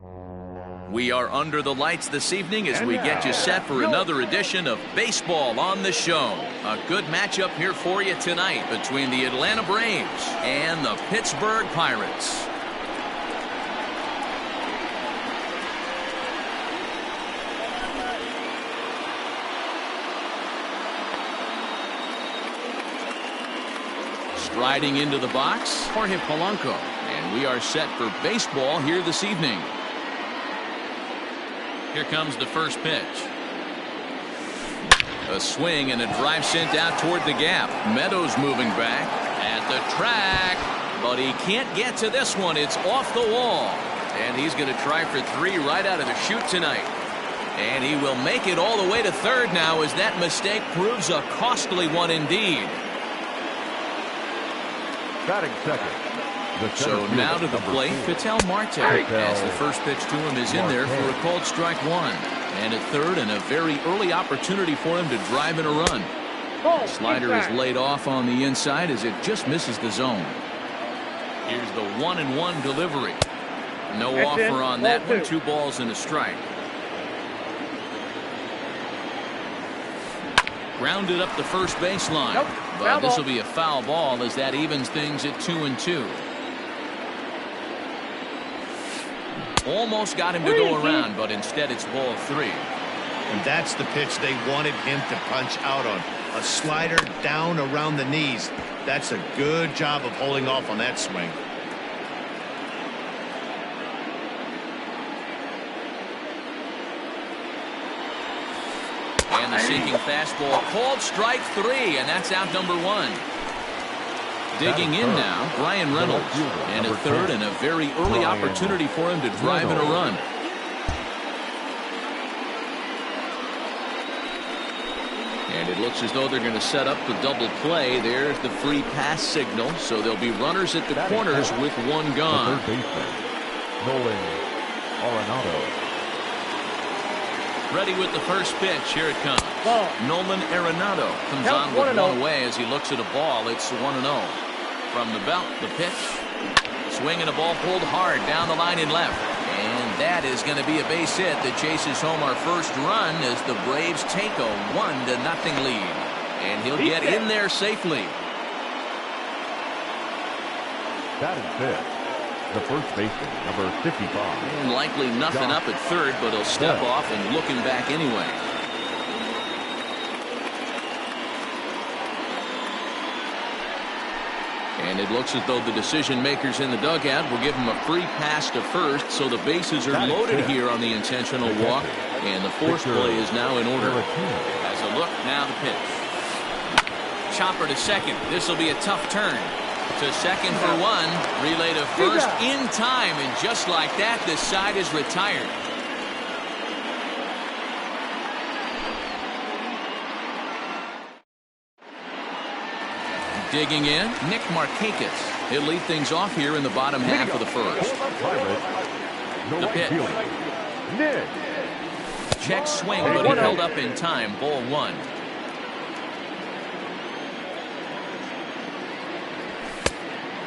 We are under the lights this evening as we get you set for another edition of Baseball on the Show. A good matchup here for you tonight between the Atlanta Braves and the Pittsburgh Pirates. Striding into the box, Jorge Polanco, and we are set for baseball here this evening. Here comes the first pitch. A swing and a drive sent out toward the gap. Meadows moving back at the track, but he can't get to this one. It's off the wall, and he's going to try for 3 right out of the chute tonight. And he will make it all the way to third now as that mistake proves a costly one indeed. Batting second. So now to the plate, Ketel Marte, as the first pitch to him is in there for a called strike 1. And at third, and a very early opportunity for him to drive in a run. Slider is laid off on the inside as it just misses the zone. Here's the 1-1 delivery. No offer on that one. 2 balls and a strike. Grounded up the first baseline. But this will be a foul ball as that evens things at 2-2. Almost got him to go around, but instead it's ball 3. And that's the pitch they wanted him to punch out on. A slider down around the knees. That's a good job of holding off on that swing. And the sinking fastball called strike 3, and that's out number 1. Digging in now, Bryan Reynolds. And at third, and a very early opportunity for him to drive in a run. And it looks as though they're going to set up the double play. There's the free pass signal, so there'll be runners at the corners with 1 gone. Nolan Arenado. Ready with the first pitch. Here it comes. Nolan Arenado comes on with 1 away as he looks at a ball. It's 1-0. From the belt, the pitch. Swing and a ball pulled hard down the line in left. And that is going to be a base hit that chases home our first run as the Braves take a 1-0 lead. And he'll get in there safely. Batting fifth, the first baseman, number 55. And likely nothing up at third, but he'll step off and look him back anyway. And it looks as though the decision makers in the dugout will give him a free pass to first, so the bases are loaded here on the intentional walk, and the force play is now in order. As a look, now the pitch. Chopper to second. This will be a tough turn. To second for 1. Relay to first in time, and just like that, this side is retired. Digging in, Nick Markakis. He'll lead things off here in the bottom half of the first. The pitch. Check swing, but he held up in time. Ball 1.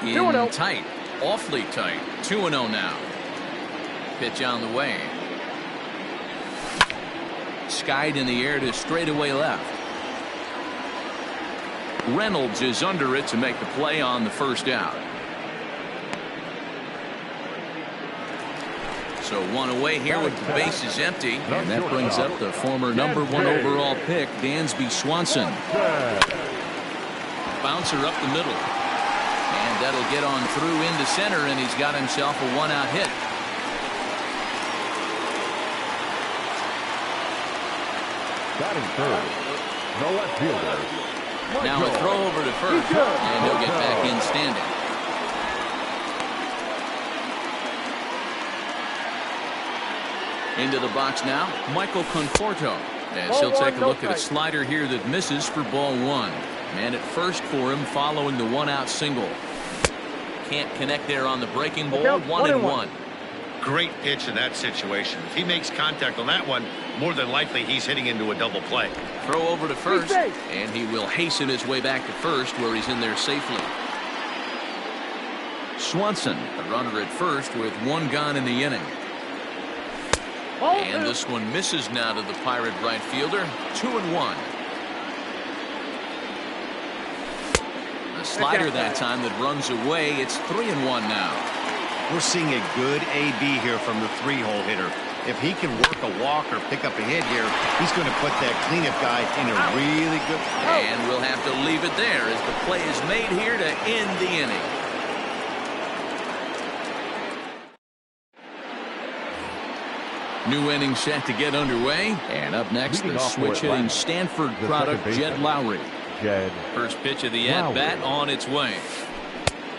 In tight, awfully tight. 2-0 now. Pitch on the way. Skied in the air to straightaway left. Reynolds is under it to make the play on the first out. So 1 away here with the bases empty. And that brings up the former number 1 overall pick, Dansby Swanson. Bouncer up the middle. And that'll get on through into center, and he's got himself a 1-out hit. Batting third, the left fielder. Now a throw over to first, and he'll get back in standing. Into the box now, Michael Conforto, as he'll take a look at a slider here that misses for ball 1. And at first for him following the 1-out single. Can't connect there on the breaking ball. 1-1. Great pitch in that situation. If he makes contact on that one, more than likely he's hitting into a double play. Throw over to first, and he will hasten his way back to first, where he's in there safely. Swanson, a runner at first with 1 gone in the inning. And this one misses now to the Pirate right fielder. 2-1. A slider that time that runs away. It's 3-1 now. We're seeing a good AB here from the 3-hole hitter. If he can work a walk or pick up a hit here, he's going to put that cleanup guy in a really good. And we'll have to leave it there as the play is made here to end the inning. New inning set to get underway. And up next, the switch-hitting Stanford product, Jed Lowry. First pitch of the at-bat on its way.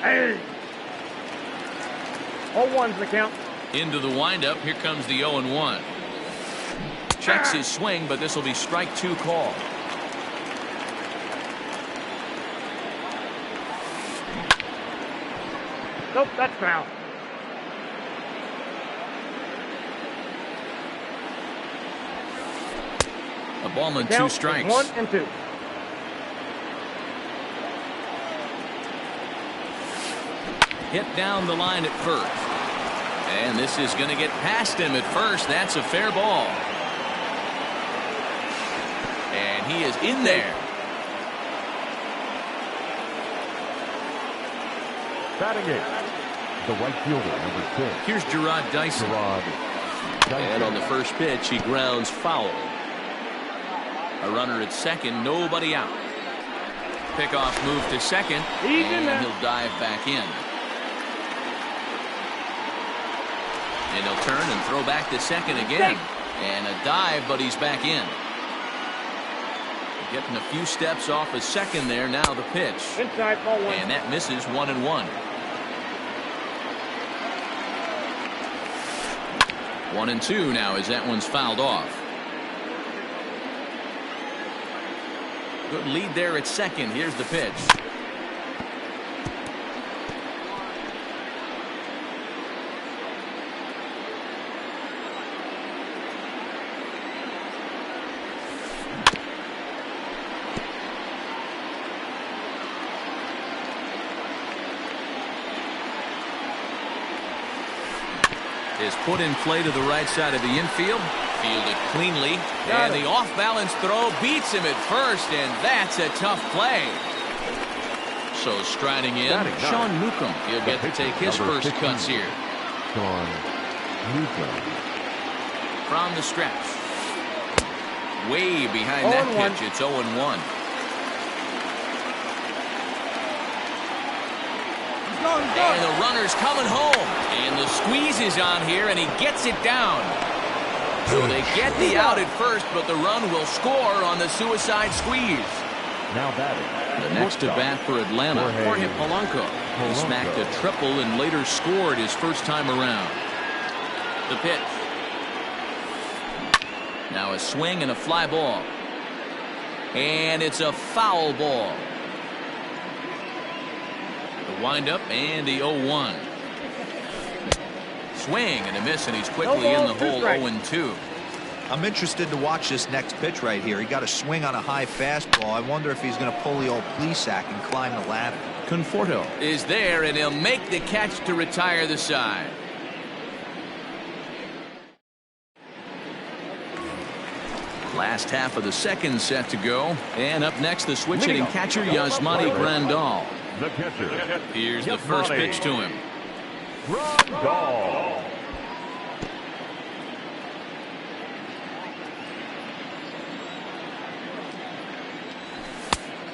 Hey! 0-1's the count. Into the windup. Here comes the 0-1. Checks his swing, but this will be strike 2 call. Nope, that's foul. A ball and 2 strikes. 1 and 2. Hit down the line at first. And this is going to get past him at first. That's a fair ball. And he is in there. Batting it, the right fielder, number 6. Here's Gerard Dyson. And on the first pitch, he grounds foul. A runner at second, nobody out. Pickoff move to second, and he'll dive back in. And he'll turn and throw back to second again. And a dive, but he's back in. Getting a few steps off of second there. Now the pitch. Inside, ball 1. And that misses. 1-1. 1-2 now as that one's fouled off. Good lead there at second. Here's the pitch. Is put in play to the right side of the infield. Fielded cleanly. And the off-balance throw beats him at first, and that's a tough play. So striding in, Sean Newcomb. He'll get to take his first cuts here. Sean Newcomb. From the stretch. Way behind that pitch. It's 0-1. And the runner's coming home. And the squeeze is on here, and he gets it down. So they get the out at first, but the run will score on the suicide squeeze. Now batting. The next to bat for Atlanta, Jorge Polanco. He smacked a triple and later scored his first time around. The pitch. Now a swing and a fly ball. And it's a foul ball. The windup and the 0-1. Swing and a miss, and he's quickly in the hole. 0-2. I'm interested to watch this next pitch right here. He got a swing on a high fastball. I wonder if he's going to pull the old Plesac and climb the ladder. Conforto is there, and he'll make the catch to retire the side. Last half of the second set to go. And up next, the switch-hitting catcher, Yasmani Grandal. The catcher. Here's the first pitch to him. Grandal.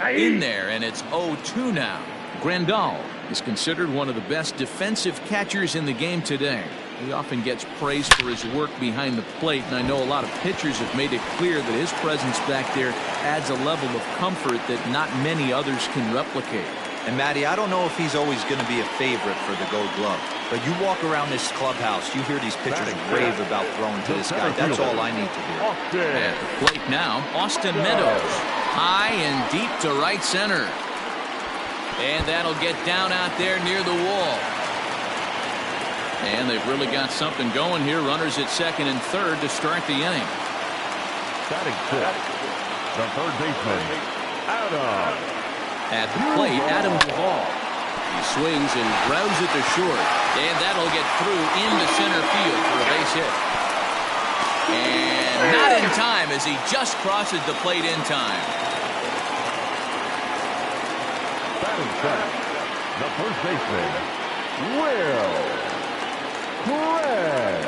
In there, and it's 0-2 now. Grandal is considered one of the best defensive catchers in the game today. He often gets praised for his work behind the plate, and I know a lot of pitchers have made it clear that his presence back there adds a level of comfort that not many others can replicate. And Matty, I don't know if he's always going to be a favorite for the Gold Glove, but you walk around this clubhouse, you hear these pitchers rave about throwing to this guy. That's all I need to hear. At the plate now, Austin Meadows. High and deep to right center. And that'll get down out there near the wall. And they've really got something going here. Runners at second and third to start the inning. Batting fifth, the third baseman, Adam. At the plate, Adam Duvall. He swings and grounds it to short. And that'll get through into center field for a base hit. And not in time as he just crosses the plate in time. Batting second, the first baseman, Will Craig.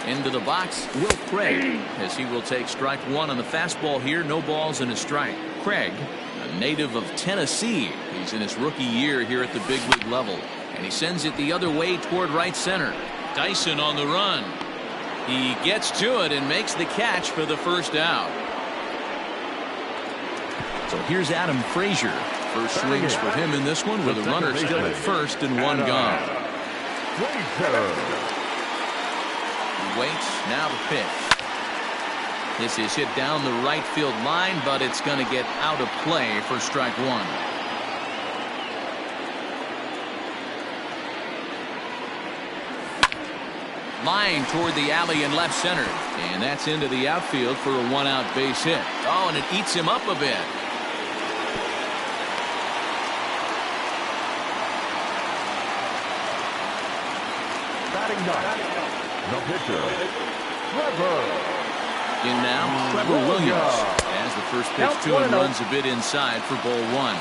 Into the box, Will Craig, as he will take strike one on the fastball here. No balls and a strike. Craig, a native of Tennessee. He's in his rookie year here at the big league level. And he sends it the other way toward right center. Dyson on the run. He gets to it and makes the catch for the first out. So here's Adam Frazier. First swings for him in this one with a runner still at first and one gone. Waits, now the pitch. This is hit down the right field line, but it's going to get out of play for strike one. Line toward the alley in left center. And that's into the outfield for a one-out base hit. Oh, and it eats him up a bit. Batting ninth, the pitcher, Trevor. In now, Trevor Williams. As the first pitch to him runs a bit inside for ball one.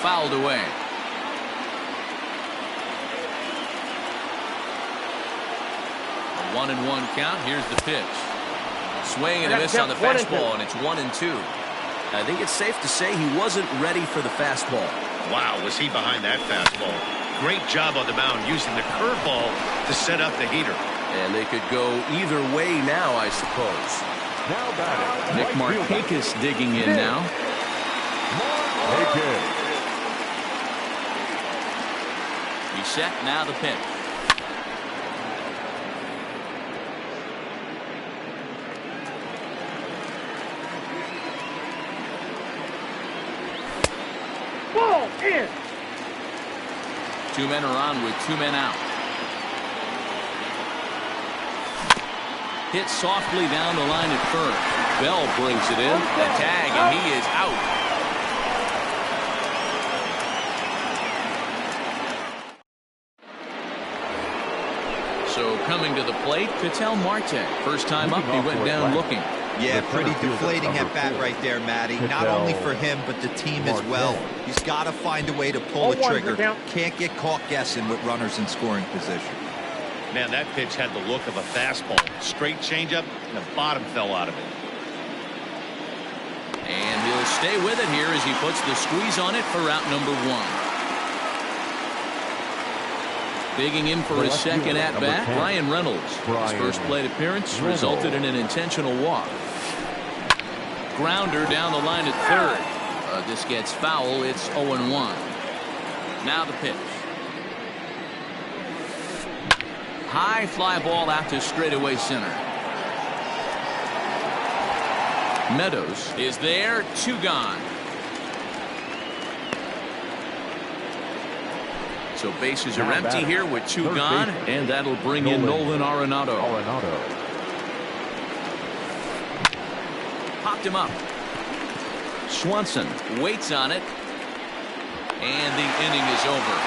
Fouled away. A 1-1 count. Here's the pitch. Swing and a miss on the fastball, and it's 1-2. I think it's safe to say he wasn't ready for the fastball. Wow, was he behind that fastball. Great job on the mound using the curveball to set up the heater. And they could go either way now, I suppose. Now batting, Nick Markakis digging in now. He's set, now the pitch. Ball in. Two men are on with two men out. Hit softly down the line at first. Bell brings it in. The tag, and he is out. So coming to the plate, Ketel Marte. First time up, he went down looking. Yeah, pretty deflating at bat right there, Matty. Not only for him, but the team as well. He's got to find a way to pull the trigger. Can't get caught guessing with runners in scoring position. Man, that pitch had the look of a fastball. Straight changeup, and the bottom fell out of it. And he'll stay with it here as he puts the squeeze on it for out number one. Digging in for his second at-bat, Ryan Reynolds. His first plate appearance resulted in an intentional walk. Grounder down the line at third. This gets foul. It's 0-1. Now the pitch. High fly ball out to straightaway center. Meadows is there. Two gone. So bases are empty here with two gone, and that'll bring in Nolan Arenado. Popped him up. Swanson waits on it, and the inning is over.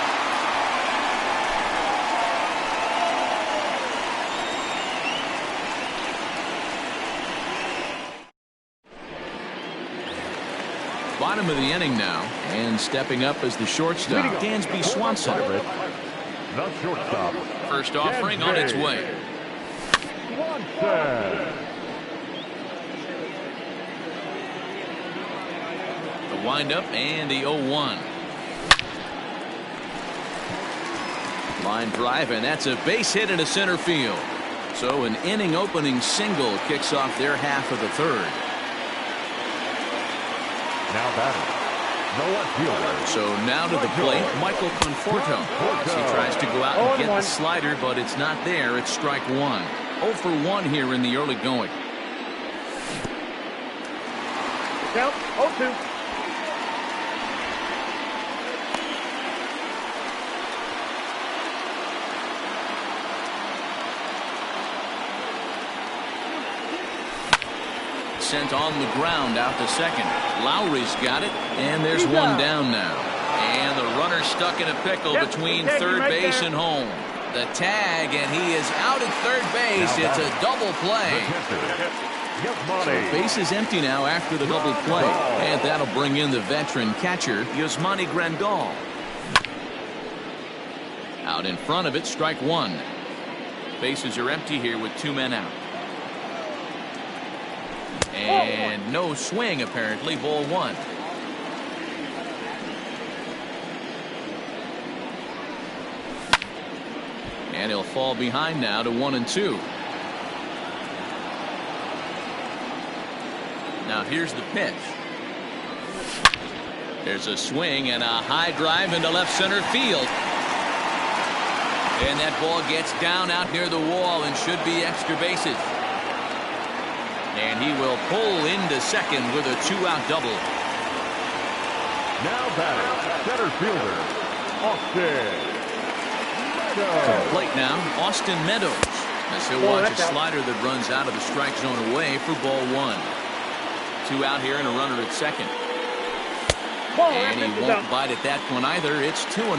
Bottom of the inning now, and stepping up as the shortstop, Dansby Swanson. The shortstop. First offering on its way. The windup and the 0-1. Line drive, and that's a base hit into center field. So an inning opening single kicks off their half of the third. Now batting, the left fielder. So now to the plate, Michael Conforto. As he tries to go out and get the slider, but it's not there. It's strike one. 0 for 1 here in the early going. Count 0-2. Sent on the ground out to second. Lowry's got it, and there's one down now. And the runner stuck in a pickle between third base and home. The tag, and he is out at third base. It's a double play. So base is empty now after the double play. And that'll bring in the veteran catcher, Yasmani Grandal. Out in front of it, strike one. Bases are empty here with 2 men out. And no swing, apparently. Ball one. And he'll fall behind now to 1-2. Now here's the pitch. There's a swing and a high drive into left center field. And that ball gets down out near the wall and should be extra bases. And he will pull into second with a 2-out double. Now batting, center fielder, Austin. To the plate now, Austin Meadows, as he'll watch a slider that runs out of the strike zone away for ball one. 2 out here and a runner at second. And he won't bite at that one either. It's 2-0.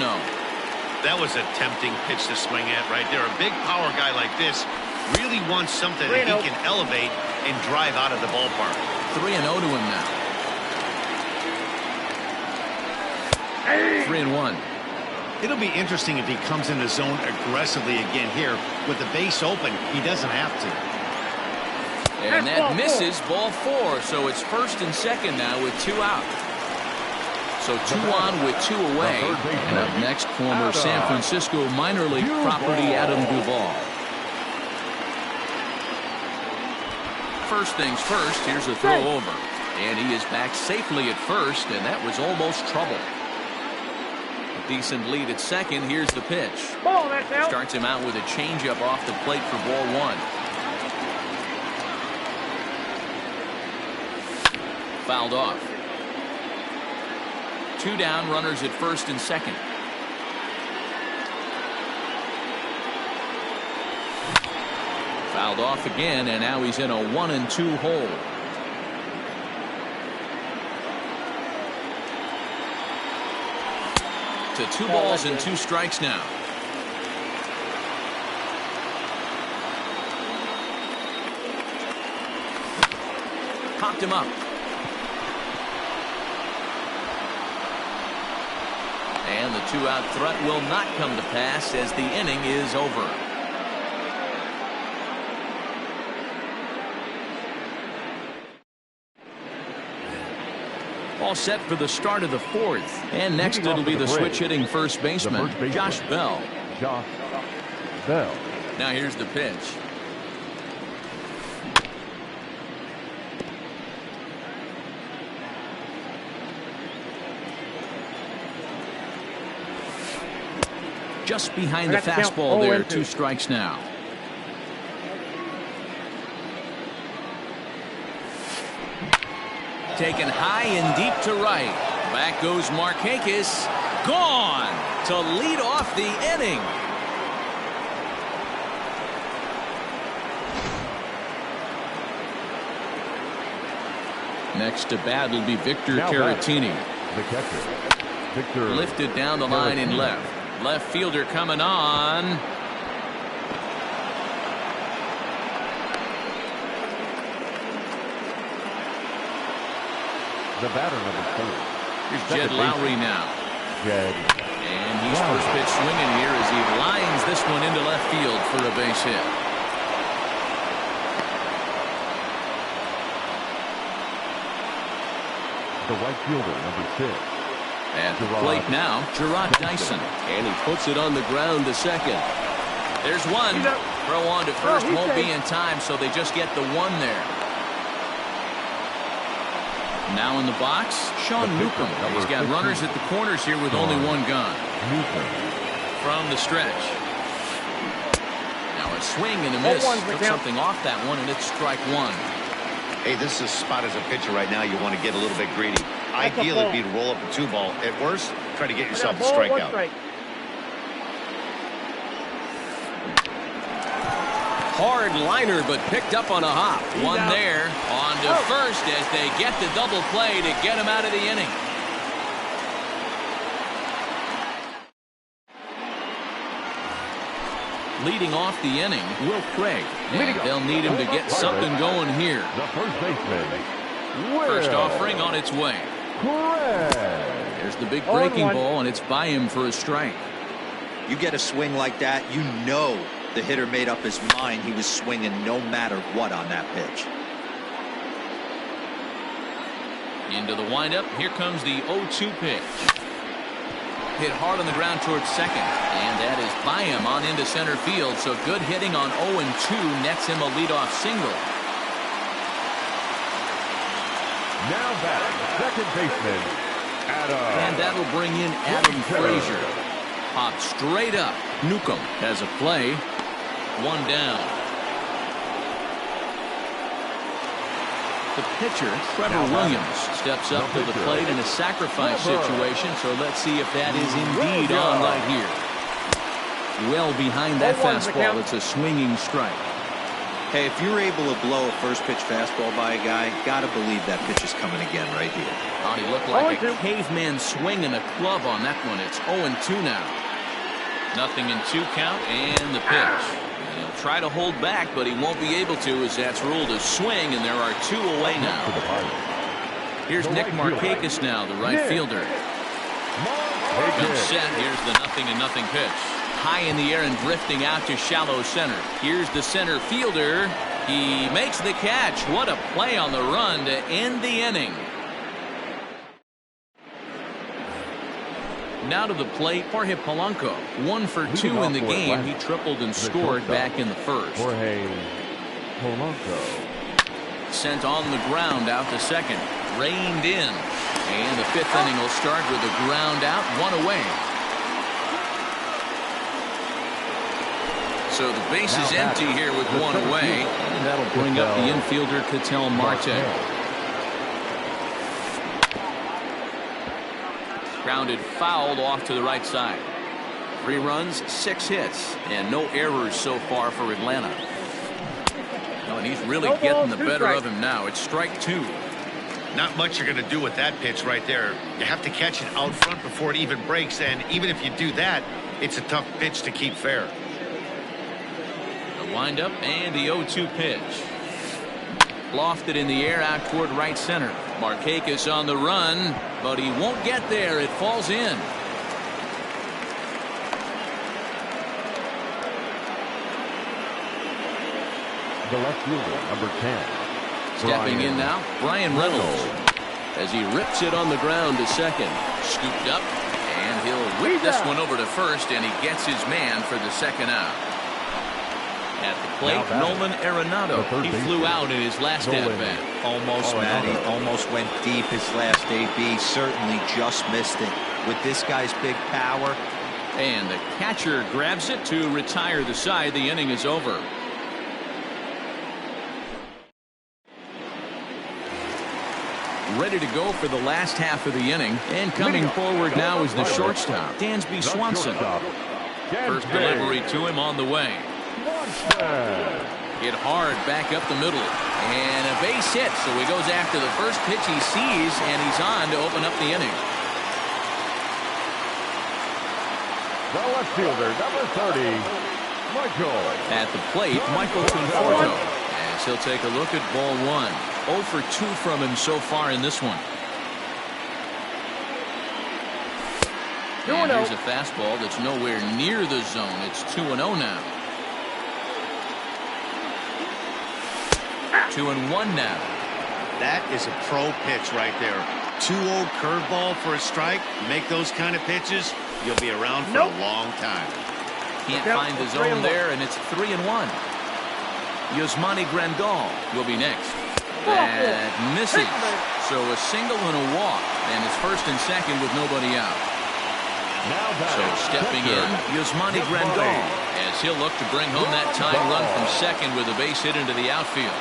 That was a tempting pitch to swing at right there. A big power guy like this really wants something that he can elevate and drive out of the ballpark. 3-0 to him now. 3-1. It'll be interesting if he comes in the zone aggressively again here. With the base open, he doesn't have to. And that misses ball 4. So it's first and second now with 2 out. So 2 on with 2 away. And up next, former San Francisco minor league property Adam Duvall. First things first, here's a throw over. And he is back safely at first, and that was almost trouble. A decent lead at second. Here's the pitch. Starts him out with a changeup off the plate for ball 1. Fouled off. 2 down, runners at first and second. Fouled off again, and now he's in a 1-2 hole. To 2 balls and 2 strikes now. Popped him up. And the 2-out threat will not come to pass as the inning is over. All set for the start of the 4th. And next it'll be the switch hitting first baseman, Josh Bell. Josh Bell. Now here's the pitch. Just behind the fastball there. 2 strikes now. Taken high and deep to right. Back goes Markakis. Gone to lead off the inning. Next to bat will be Victor Caratini. The catcher, Victor. Lifted down the line in left. Left fielder coming on. The batter number 4. Here's Jed Lowry now. Jed. And he's first pitch swinging here as he lines this one into left field for a base hit. The right fielder, number 6. At the plate now, Gerard Dyson. And he puts it on the ground to second. There's one. Throw on to first won't be in time, so they just get the 1 there. Now in the box, Sean Newcomb. He's got runners at the corners here with only 1 gun. From the stretch. Now a swing and a miss. Took something off that one, and it's strike 1. Hey, this is a spot as a pitcher right now. You want to get a little bit greedy. Ideal would be to roll up a 2-ball. At worst, try to get yourself a strikeout. Hard liner, but picked up on a hop. 1 there. On to first as they get the double play to get him out of the inning. Leading off the inning, Will Craig. And they'll need him to get something going here. The first baseman. First offering on its way. There's the big breaking ball, and it's by him for a strike. You get a swing like that, you know the hitter made up his mind he was swinging no matter what on that pitch. Into the windup. Here comes the 0-2 pitch. Hit hard on the ground towards second, and that is by him on into center field. So good hitting on 0-2 nets him a leadoff single. Now batting, second baseman, Adam. And that'll bring in Adam Frazier. Popped straight up. Newcomb has a play. One down. The pitcher, Trevor Williams, steps up to the plate in a sacrifice situation, so let's see if that is indeed on right here. Well behind that fastball, it's a swinging strike. Hey, if you're able to blow a first pitch fastball by a guy, gotta believe that pitch is coming again right here. Oh, he looked like a caveman swinging a club on that one. It's 0-2 now. Nothing in 2 count, and the pitch. He'll try to hold back, but he won't be able to, as that's ruled a swing, and there are 2 away now. Here's Nick Markakis now, the right fielder. Comes set. Here's the 0-0 pitch. High in the air and drifting out to shallow center. Here's the center fielder. He makes the catch. What a play on the run to end the inning. Now to the plate, Jorge Polanco. 1 for 2 in the game. He tripled and scored back in the first. Jorge Polanco. Sent on the ground out to second. Reined in. And the 5th inning will start with a ground out, 1 away. So the base is empty here with 1 away. And that'll bring up the infielder, Ketel Marte. Grounded fouled off to the right side. 3 runs, 6 hits, and no errors so far for Atlanta. Oh, and he's really getting the better of him now. It's strike 2. Not much you're going to do with that pitch right there. You have to catch it out front before it even breaks, and even if you do that, it's a tough pitch to keep fair. The windup and the 0-2 pitch. Lofted in the air out toward right center. Markakis on the run, but he won't get there. It falls in. The left fielder, number 10. Stepping in now, Brian Reynolds. As he rips it on the ground to second. Scooped up, and he'll whip this one over to first, and he gets his man for the second out. At the plate, Nolan Arenado. He flew out in his last at-bat. Almost, Matty. Almost went deep his last AB. Certainly just missed it. With this guy's big power. And the catcher grabs it to retire the side. The inning is over. Ready to go for the last half of the inning. And coming forward now is the shortstop, Dansby Swanson. First delivery to him on the way. Hit hard back up the middle. And a base hit. So he goes after the first pitch he sees, and he's on to open up the inning. The left fielder, number 30, Michael. At the plate, Michael Conforto. As he'll take a look at ball 1. 0 for 2 from him so far in this one. And here's a fastball that's nowhere near the zone. It's 2-0 now. 2-1 now. That is a pro pitch right there. 2-0 curveball for a strike. Make those kind of pitches, you'll be around for a long time. Can't find the zone there, and it's 3-1. Yasmani Grandal will be next. That misses. So a single and a walk, and it's first and second with nobody out. So stepping in, Yasmani Grandal, as he'll look to bring home that tying run from second with a base hit into the outfield.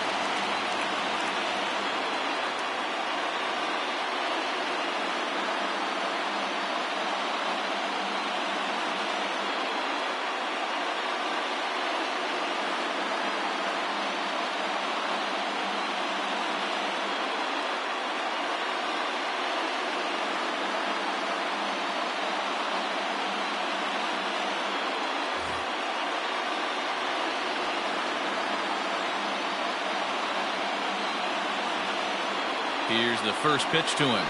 Here's the first pitch to him.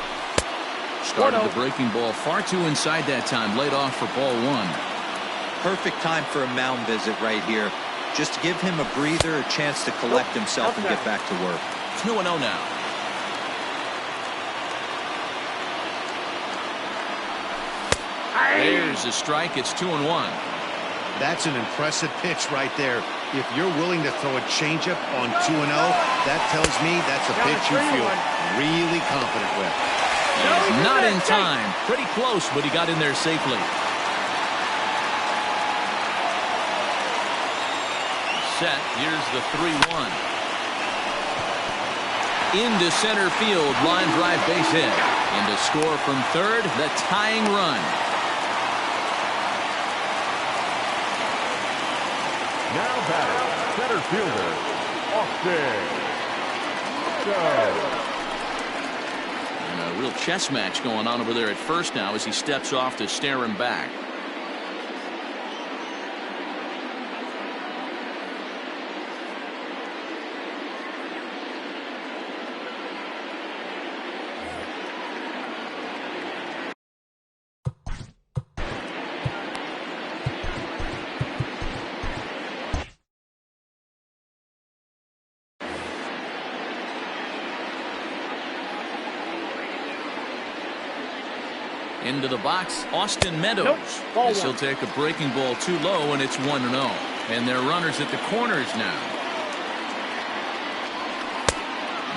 Started the breaking ball far too inside that time. Laid off for ball one. Perfect time for a mound visit right here. Just to give him a breather, a chance to collect himself and get back to work. 2-0 now. There's a strike. It's 2-1. That's an impressive pitch right there. If you're willing to throw a changeup on 2-0, that tells me that's a pitch you feel really confident with. He's not in time. Pretty close, but he got in there safely. Set. Here's the 3-1. Into center field. Line drive base hit. And to score from third, the tying run. Now batting, center fielder, Austin. And a real chess match going on over there at first now as he steps off to stare him back. Into the box, Austin Meadows. As he'll take a breaking ball too low, and it's 1-0. And they're runners at the corners now.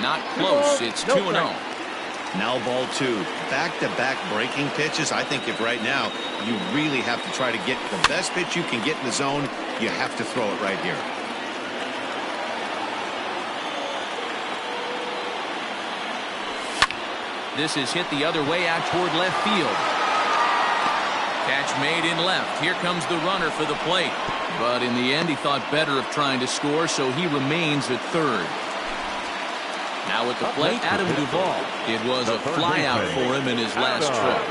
Not close. It's 2-0. Now ball two. Back-to-back breaking pitches. I think if right now you really have to try to get the best pitch you can get in the zone, you have to throw it right here. This is hit the other way out toward left field. Catch made in left. Here comes the runner for the plate. But in the end, he thought better of trying to score, so he remains at third. Now at the plate, Adam Duvall. It was a flyout for him in his last trip.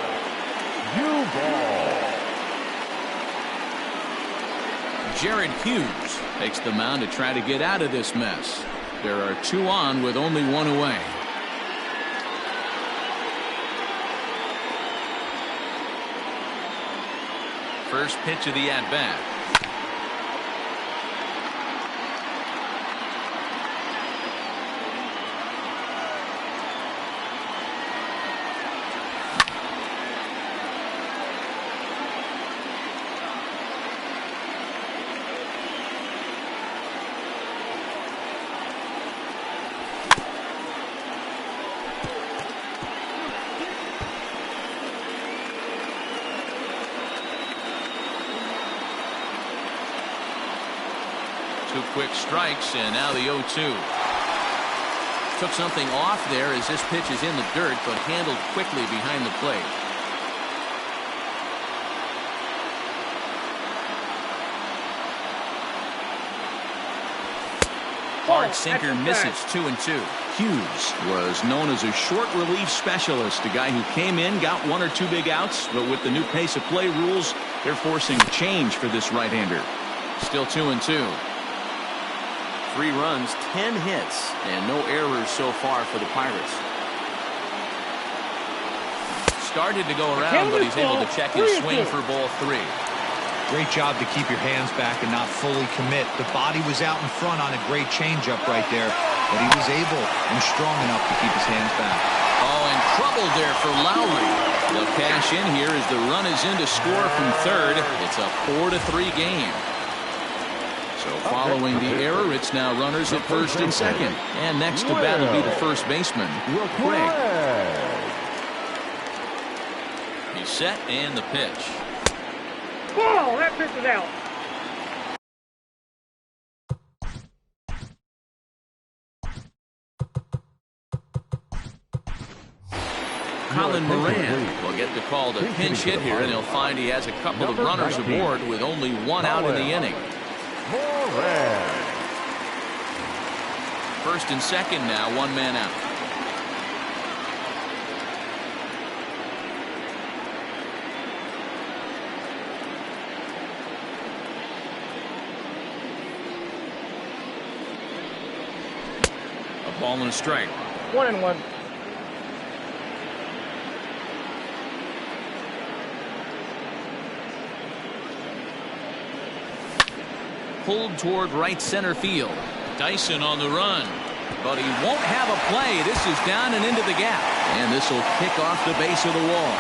Jared Hughes takes the mound to try to get out of this mess. There are two on with only one away. First pitch of the at-bat. Two quick strikes, and now the 0-2. Took something off there as this pitch is in the dirt, but handled quickly behind the plate. Hard sinker misses. 2-2. Hughes was known as a short relief specialist, a guy who came in, got one or two big outs, but with the new pace of play rules, they're forcing a change for this right-hander. Still 2-2. 3 runs, 10 hits, and no errors so far for the Pirates. Started to go around, but he's able to check his swing for ball 3. Great job to keep your hands back and not fully commit. The body was out in front on a great changeup right there, but he was able and strong enough to keep his hands back. Oh, and trouble there for Lowry. They'll cash in here as the run is in to score from third. It's a 4-3 game. So following the error, it's now runners at first and second. And next to bat will be the first baseman, Craig. He's set, and the pitch. Ball! That pitch is out. Colin Moran will get the call to pinch hit here, and he'll find he has a couple of runners aboard with only one out in the inning. First and second now, one man out. A ball and a strike. 1-1. pulled toward right center field. Dyson on the run, but he won't have a play. This is down and into the gap, and this will kick off the base of the wall.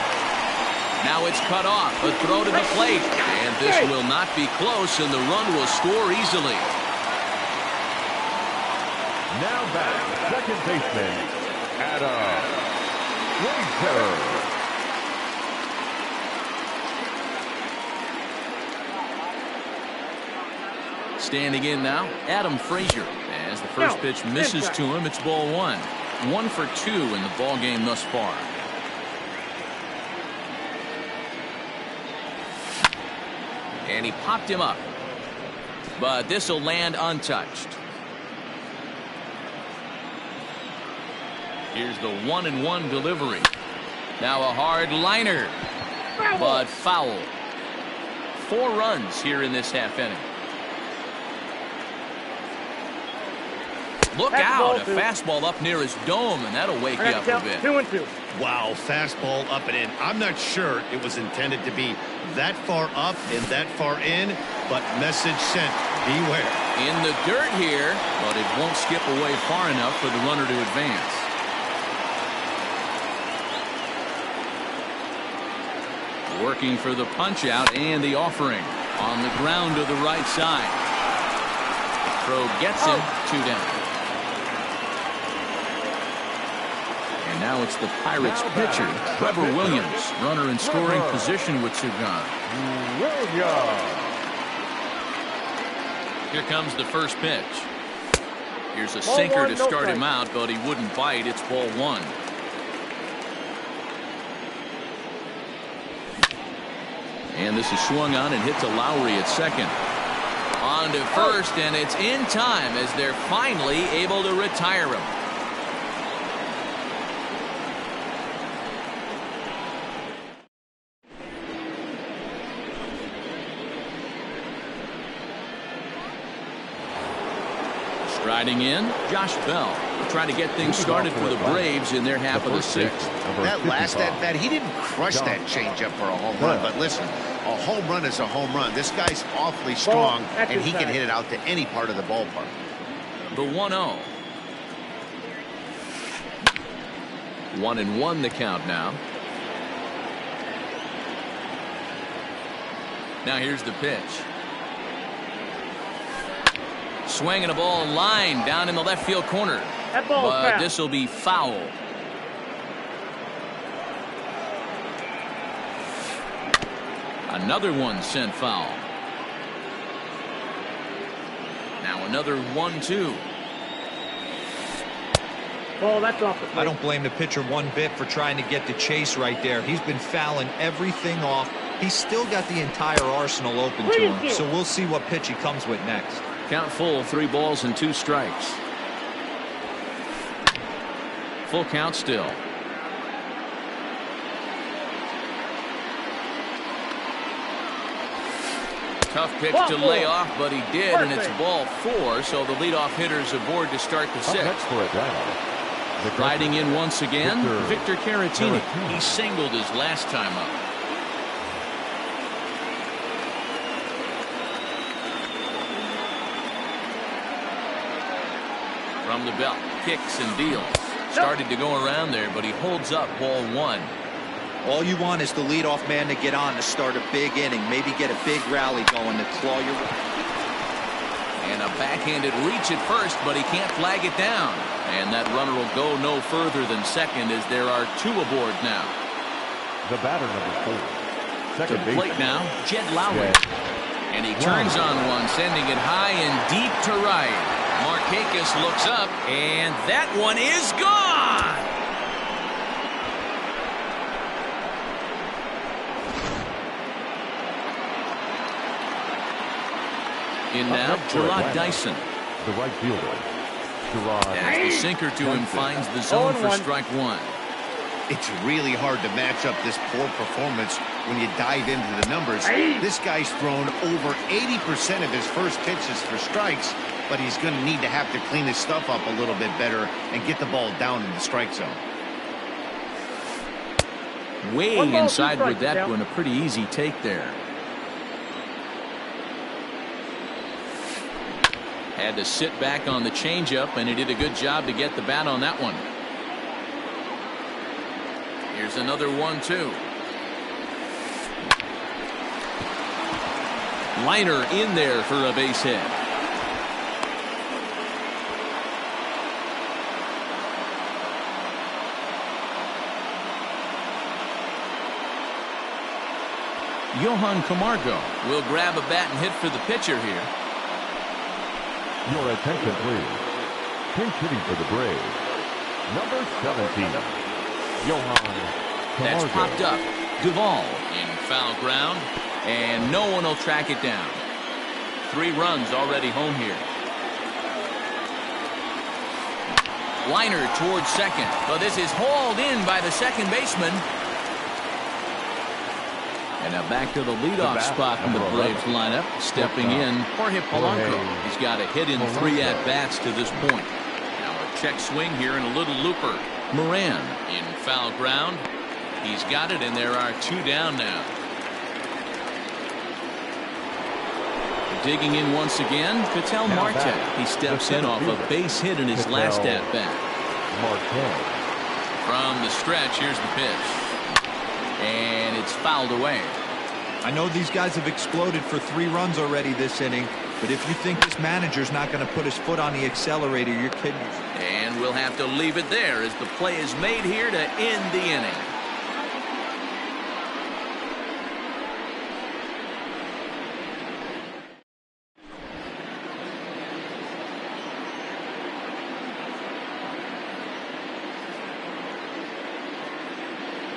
Now it's cut off. A throw to the plate, and this will not be close, and the run will score easily. Now back, second baseman, Adam Winter. Standing in now, Adam Frazier. As the first pitch misses to him, it's ball one. 1 for 2 in the ball game thus far. And he popped him up, but this will land untouched. Here's the 1-1 delivery. Now a hard liner, but foul. 4 runs here in this half inning. Look out, a fastball up near his dome, and that'll wake you up a bit. 2-2. Wow, fastball up and in. I'm not sure it was intended to be that far up and that far in, but message sent, beware. In the dirt here, but it won't skip away far enough for the runner to advance. Working for the punch out and the offering on the ground to the right side. Throw gets him, 2 down. And now it's the Pirates pitcher, Trevor Williams, runner in scoring position with 2 gone. Here comes the first pitch. Here's a sinker to start him out, but he wouldn't bite. It's ball 1. And this is swung on and hit to Lowry at second. On to first, and it's in time as they're finally able to retire him. Striding in, Josh Bell trying to get things started for the Braves in their half of the 6th. That last at-bat, he didn't crush that changeup for a home run, but listen, a home run is a home run. This guy's awfully strong, and he can hit it out to any part of the ballpark. The 1-0. 1-1 the count now. Now here's the pitch. Swinging a ball line down in the left field corner. But this will be foul. Another one sent foul. Now another 1-2. Oh, that's off the plate. I don't blame the pitcher one bit for trying to get the chase right there. He's been fouling everything off. He's still got the entire arsenal open to him. So we'll see what pitch he comes with next. Count full, 3 balls and 2 strikes. Full count still. Tough pitch to lay off, but he did, and it's ball 4, so the leadoff hitter's aboard to start the 6th. Riding in once again, Victor Caratini. He singled his last time up. From the belt, kicks and deals. Started to go around there, but he holds up ball 1. All you want is the leadoff man to get on to start a big inning. Maybe get a big rally going to claw your... And a backhanded reach at first, but he can't flag it down. And that runner will go no further than second as there are 2 aboard now. The batter number 4. To the plate now, Jed Lowry. And he turns on one, sending it high and deep to right. Markakis looks up, and that one is gone. In now, Gerard Dyson. The right fielder, Gerard. As the sinker to him finds the zone for strike 1. It's really hard to match up this poor performance when you dive into the numbers. This guy's thrown over 80% of his first pitches for strikes, but he's going to need to have to clean his stuff up a little bit better and get the ball down in the strike zone. Way inside with that one, a pretty easy take there. Had to sit back on the changeup, and he did a good job to get the bat on that one. Here's another 1-2. Liner in there for a base hit. Johan Camargo will grab a bat and hit for the pitcher here. Your attention, please. Pinch hitting for the Braves, number 17, Johan Camargo. That's popped up. Duvall in foul ground, and no one will track it down. 3 runs already home here. Liner towards second, but this is hauled in by the second baseman. And now back to the leadoff spot in the Braves lineup. Stepping in, Jorge Polanco. He's got a hit in 3 at-bats to this point. Now a check swing here and a little looper. Moran in foul ground. He's got it, and there are 2 down now. Digging in once again, Ketel Marte. He steps in off a base hit in his last at-bat. From the stretch, here's the pitch. And it's fouled away. I know these guys have exploded for 3 runs already this inning, but if you think this manager's not going to put his foot on the accelerator, you're kidding. And we'll have to leave it there as the play is made here to end the inning.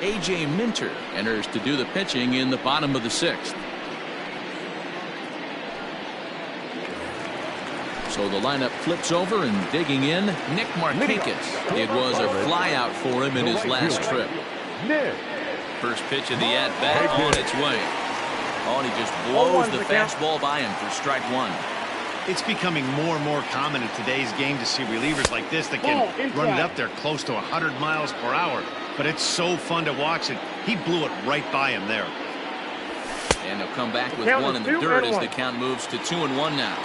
A.J. Minter enters to do the pitching in the bottom of the 6th. So the lineup flips over, and digging in, Nick Markakis. It was a flyout for him in his last trip. First pitch of the at-bat on its way. Oh, and he just blows the fastball by him for strike 1. It's becoming more and more common in today's game to see relievers like this that can run it up there close to 100 miles per hour. But it's so fun to watch it. He blew it right by him there. And he'll come back with 1 in the dirt as the count moves to 2-1 now.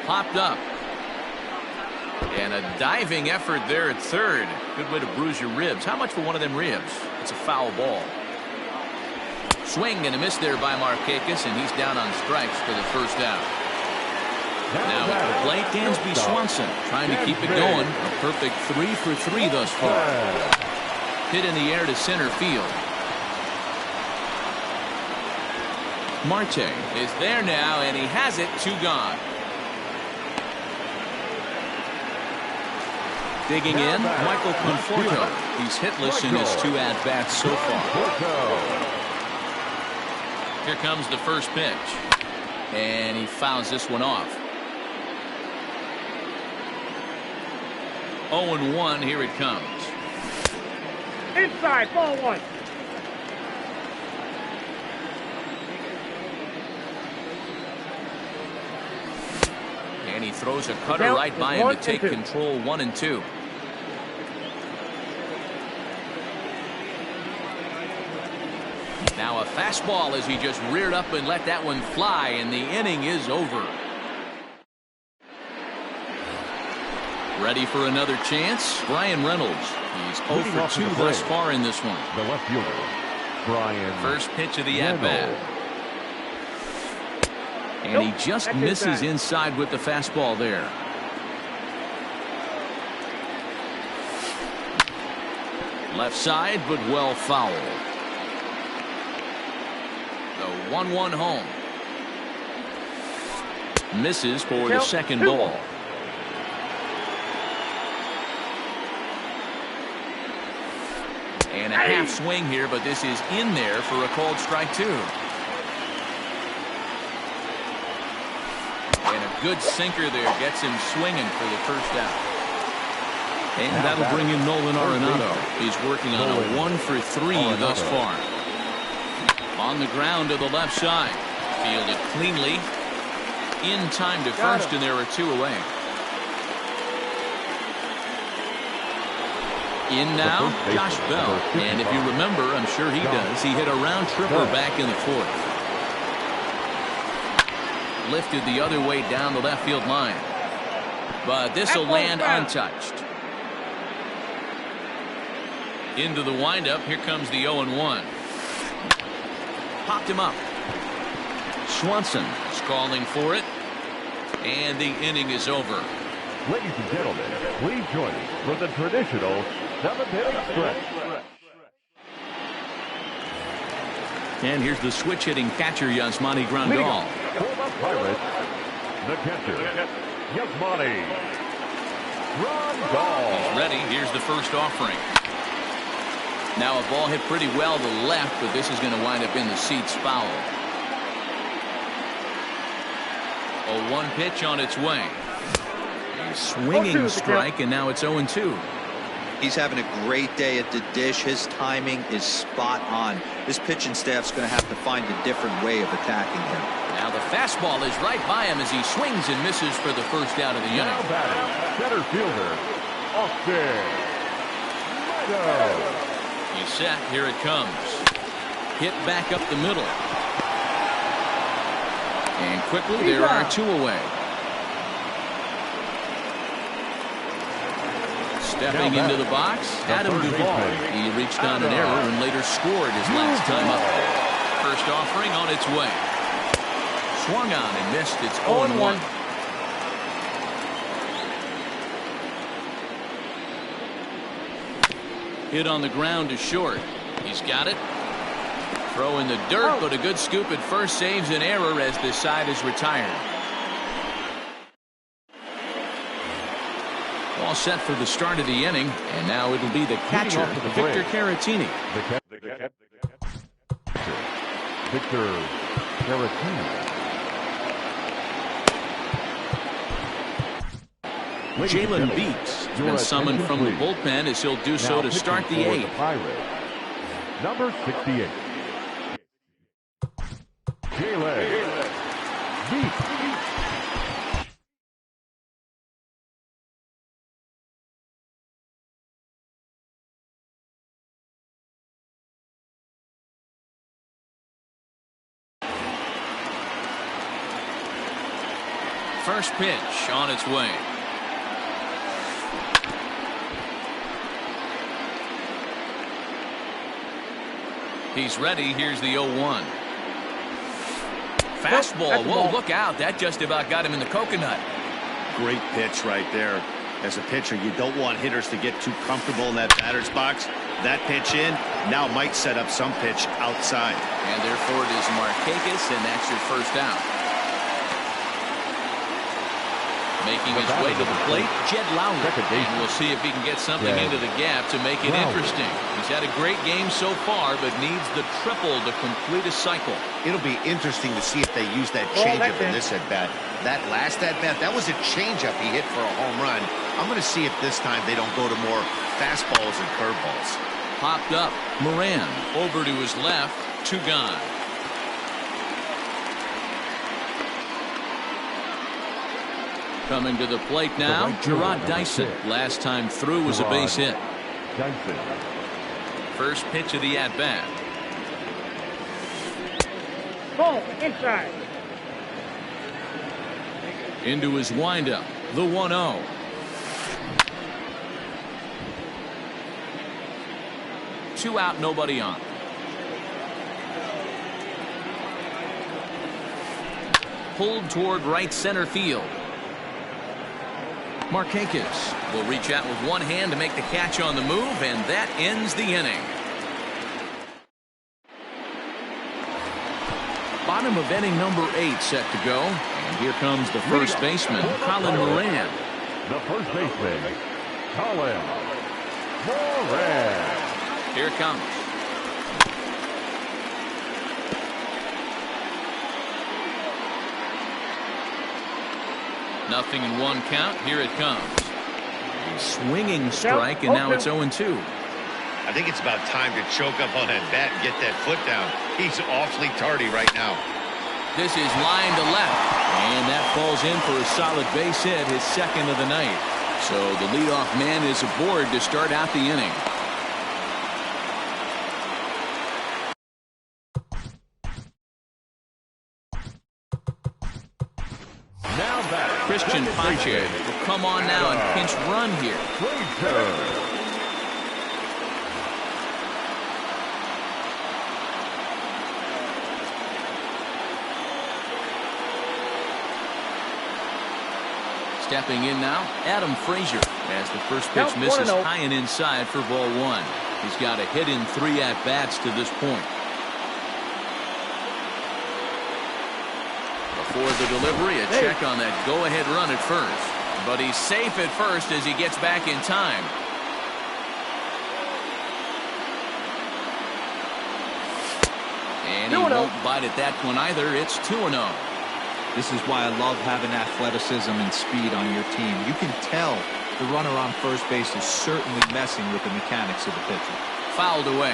Popped up. And a diving effort there at third. Good way to bruise your ribs. How much for one of them ribs? It's a foul ball. Swing and a miss there by Markakis, and he's down on strikes for the first out. Now at the plate, Dansby Swanson trying to keep it going. A perfect 3 for 3 thus far. Hit in the air to center field. Marte is there now, and he has it. 2 gone. Digging in, Michael Conforto. He's hitless in his 2 at-bats so far. Here comes the first pitch. And he fouls this one off. 0-1, here it comes. Inside, ball 1. And he throws a cutter right by him to take control. 1-2. Now a fastball as he just reared up and let that one fly, and the inning is over. Ready for another chance? Brian Reynolds. He's 0 for 2 thus far in this one. The left fielder, Brian. First pitch of the at-bat. And he just misses inside with the fastball there. Left side, but well fouled. The 1-1 home. Misses for the second ball. And a half swing here, but this is in there for a called strike 2. And a good sinker there gets him swinging for the first out. And that'll bring in Nolan Arenado. He's working on a 1 for 3 thus far. On the ground to the left side. Fielded cleanly. In time to first, and there are 2 away. In now, Josh Bell. And if you remember, I'm sure he does, he hit a round tripper back in the 4th. lifted the other way down the left field line. But this will land untouched. Into the windup. Here comes the 0-1. Popped him up. Swanson is calling for it. And the inning is over. Ladies and gentlemen, please join us for the traditional 7th-inning stretch. And here's the switch-hitting catcher, Yasmani Grandal. For the Pirates, the catcher, Yasmani Grandal. He's ready. Here's the first offering. Now a ball hit pretty well to the left, but this is going to wind up in the seats foul. A 1 pitch on its way. A swinging strike, and now it's 0-2. He's having a great day at the dish. His timing is spot on. This pitching staff's going to have to find a different way of attacking him. Now the fastball is right by him as he swings and misses for the first out of the inning. Now batting, center fielder, Austin Meadows. He's set. Here it comes. Hit back up the middle. And quickly there are 2 away. Stepping into the box, Adam Duvall. He reached on an error and later scored his last time up. First offering on its way. Swung on and missed. It's 0-1. Hit on the ground to short. He's got it. Throw in the dirt, but a good scoop at first saves an error as this side is retired. All set for the start of the inning, and now it'll be the catcher, Victor Caratini. Victor Caratini. Jalen Beeks has been summoned from the bullpen as he'll do so to start the 8th. Number 68. Jalen Beeks. First pitch on its way. He's ready. Here's the 0-1. Fastball. Whoa, look out. That just about got him in the coconut. Great pitch right there. As a pitcher, you don't want hitters to get too comfortable in that batter's box. That pitch in now might set up some pitch outside. And therefore it is Markakis, and that's your first out. Making his way to the plate, Jed Lowry. And we'll see if he can get something into the gap to make it interesting. He's had a great game so far, but needs the triple to complete a cycle. It'll be interesting to see if they use that changeup in this at-bat. That last at-bat, that was a changeup he hit for a home run. I'm going to see if this time they don't go to more fastballs and curveballs. Popped up. Moran over to his left. 2 gone. Coming to the plate now, Gerard Dyson. Last time through was a base hit. First pitch of the at-bat. Ball inside. Into his windup, the 1-0. Two out, nobody on. Pulled toward right center field. Markakis will reach out with one hand to make the catch on the move, and that ends the inning. Bottom of inning number 8 set to go, and here comes the first baseman, Colin Moran. The first baseman, Colin Moran. Here it comes. Nothing in one count. Here it comes. A swinging strike, and now it's 0-2. I think it's about time to choke up on that bat and get that foot down. He's awfully tardy right now. This is line to left, and that falls in for a solid base hit, his second of the night. So the leadoff man is aboard to start out the inning. Christian Pache will come on now and pinch run here. Stepping in now, Adam Frazier, as the first pitch misses high and inside for ball one. He's got a hit in 3 at-bats to this point. Before the delivery, a check on that go-ahead run at first. But he's safe at first as he gets back in time. And he won't bite at that one either. It's 2-0. This is why I love having athleticism and speed on your team. You can tell the runner on first base is certainly messing with the mechanics of the pitcher. Fouled away.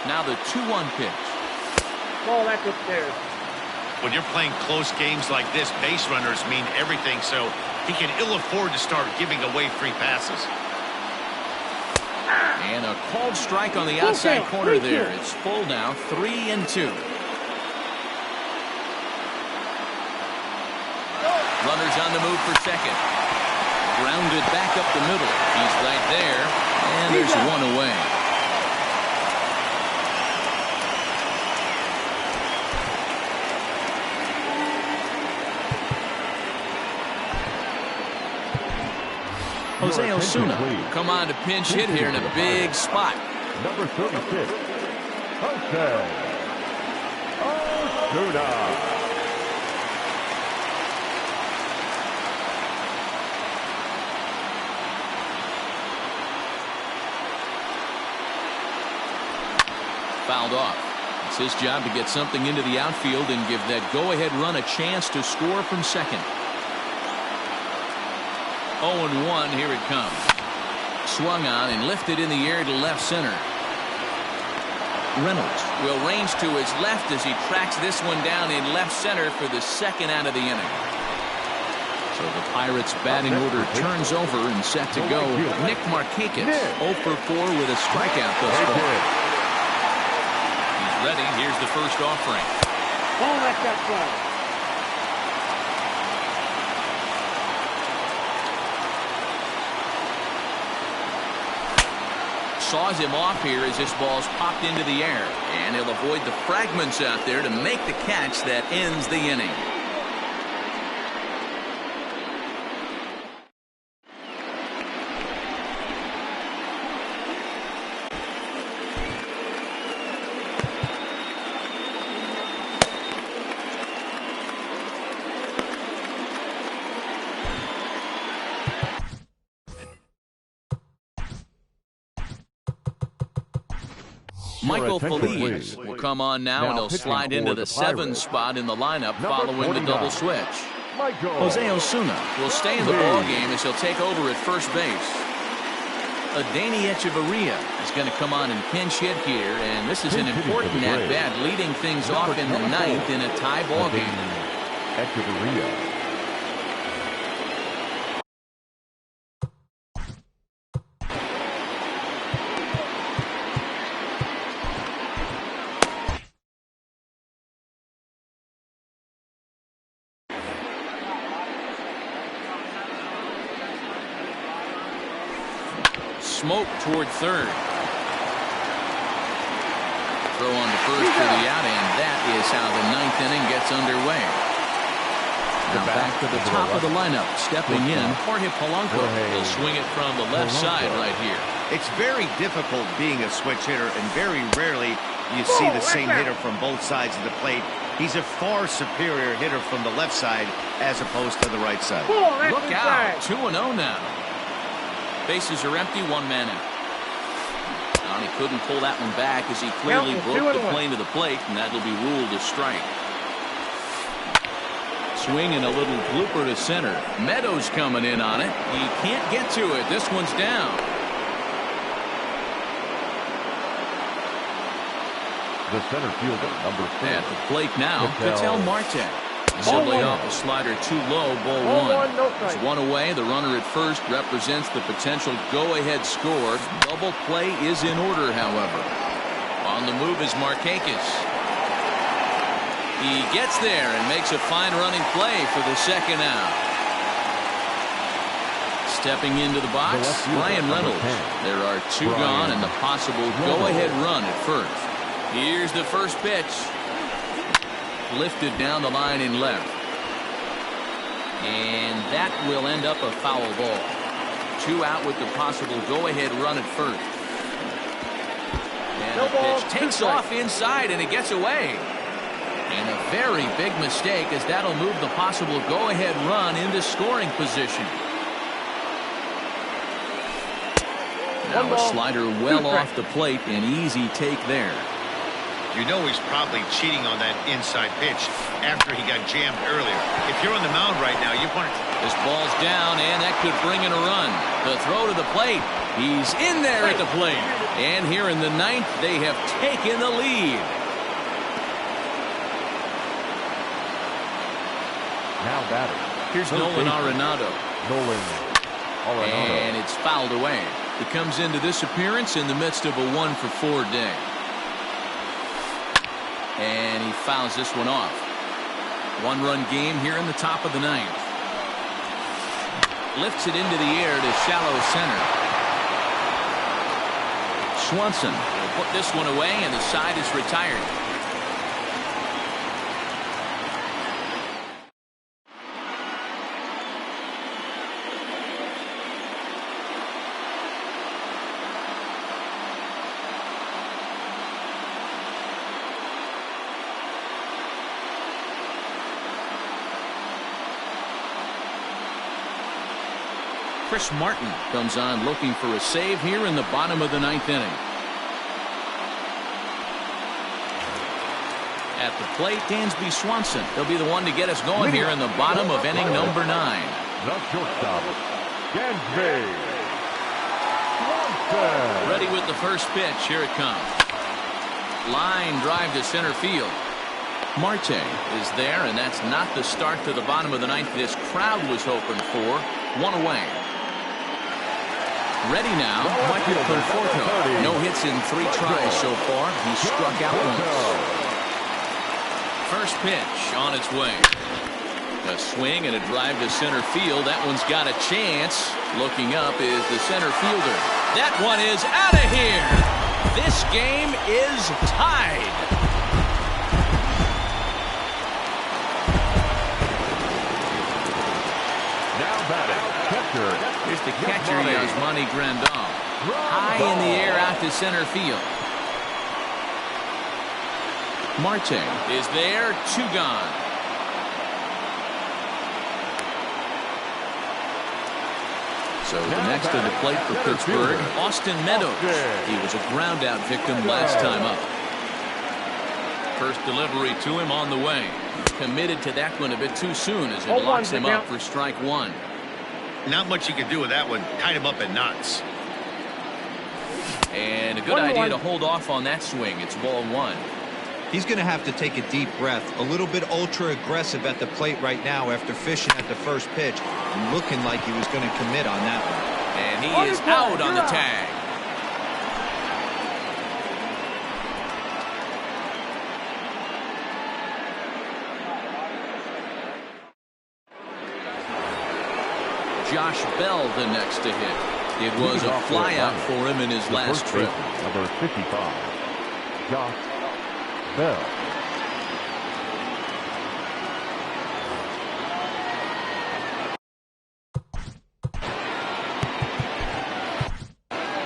Now the 2-1 pitch. Ball, that's upstairs. When you're playing close games like this, base runners mean everything, so he can ill afford to start giving away free passes. And a called strike on the outside corner there. It's full now, 3-2. Runners on the move for second. Grounded back up the middle. He's right there, and there's one away. Jose Osuna come on to pinch hit here in a big spot. Number 36, Jose Osuna. Fouled off. It's his job to get something into the outfield and give that go-ahead run a chance to score from second. 0-1, here it comes. Swung on and lifted in the air to left center. Reynolds will range to his left as he tracks this one down in left center for the second out of the inning. So the Pirates batting order turns over and set to go. Nick Markakis 0 for 4 with a strikeout thus far. He's ready. Here's the first offering. Ball, that's outside. Saws him off here as this ball's popped into the air, and he'll avoid the fragments out there to make the catch that ends the inning. Michael Feliz will come on now, and he'll slide into the 7 spot in the lineup following the double switch. Jose Osuna will stay in the ballgame as he'll take over at first base. Adeiny Echeverria is going to come on and pinch hit here, and this is an important at-bat, leading things off in the 9th in a tie ballgame. Echeverria. Smoke toward third. Throw on to first for the out, and that is how the 9th inning gets underway. Now back to the top of the lineup. Stepping in, Jorge Polanco will swing it from the left side right here. It's very difficult being a switch hitter, and very rarely you see the same hitter from both sides of the plate. He's a far superior hitter from the left side as opposed to the right side. Look out, 2-0 now. Bases are empty, 1 man out. And he couldn't pull that one back as he clearly broke the plane to the plate, and that'll be ruled a strike. Swing and a little blooper to center. Meadows coming in on it. He can't get to it. This one's down. The center fielder, number 4. At the plate now, Ketel Marte. He'll lay off a slider too low, ball 1. It's 1 away. The runner at first represents the potential go-ahead score. Double play is in order, however. On the move is Markakis. He gets there and makes a fine running play for the second out. Stepping into the box, Ryan Reynolds. There are two gone and the possible go-ahead run at first. Here's the first pitch. Lifted down the line in left. And that will end up a foul ball. 2 out with the possible go-ahead run at first. And the pitch takes off inside and it gets away. And a very big mistake, as that'll move the possible go-ahead run into scoring position. Now a slider well off the plate, an easy take there. You know he's probably cheating on that inside pitch after he got jammed earlier. If you're on the mound right now, you want to... This ball's down, and that could bring in a run. The throw to the plate. He's in there at the plate. And here in the 9th, they have taken the lead. Now batting. Here's Nolan Arenado. And it's fouled away. He comes into this appearance in the midst of a 1-for-4 day. And he fouls this one off. 1-run game here in the top of the 9th. Lifts it into the air to shallow center. Swanson will put this one away, and the side is retired. Chris Martin comes on looking for a save here in the bottom of the 9th inning. At the plate, Dansby Swanson. He'll be the one to get us going here in the bottom of inning number 9. The shortstop, Dansby Swanson. Ready with the first pitch. Here it comes. Line drive to center field. Marte is there, and that's not the start to the bottom of the 9th this crowd was hoping for. 1 away. Ready now, Michael Conforto. No hits in 3 tries so far. He struck out once. First pitch on its way. A swing and a drive to center field. That one's got a chance. Looking up is the center fielder. That one is out of here. This game is tied. Now batting, catcher. Here's the catcher, Yasmani Grandal. High in the air out to center field. Marte is there, 2 gone. So the next to the plate for Pittsburgh, Austin Meadows. He was a ground-out victim last time up. First delivery to him on the way. Committed to that one a bit too soon as it locks him up for strike 1. Not much you can do with that one. Tied him up in knots. And a good idea to hold off on that swing. It's ball 1. He's going to have to take a deep breath. A little bit ultra-aggressive at the plate right now after fishing at the first pitch. And looking like he was going to commit on that one. And he is out on the tag. Josh Bell the next to hit. It was a flyout for him in his last trip. Number 55, Josh Bell.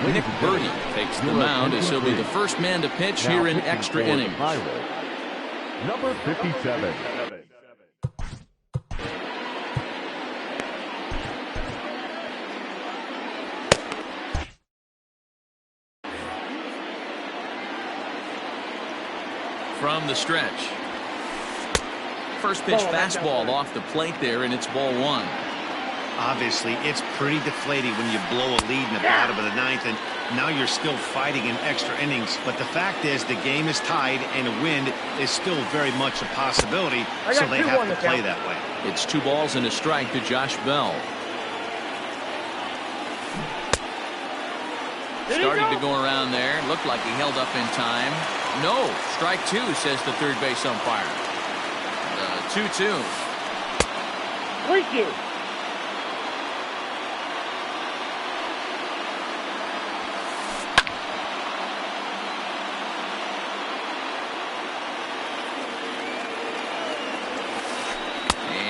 Nick Birdie takes the mound as he'll be the first man to pitch here in extra innings. Number 57. From the stretch. First pitch fastball off the plate there, and it's ball 1. Obviously, it's pretty deflating when you blow a lead in the bottom of the 9th, and now you're still fighting in extra innings. But the fact is, the game is tied, and a win is still very much a possibility, so they have to play that way. It's 2 balls and a strike to Josh Bell. Started to go around there. Looked like he held up in time. No, strike 2, says the third base umpire. 2-2. Thank you.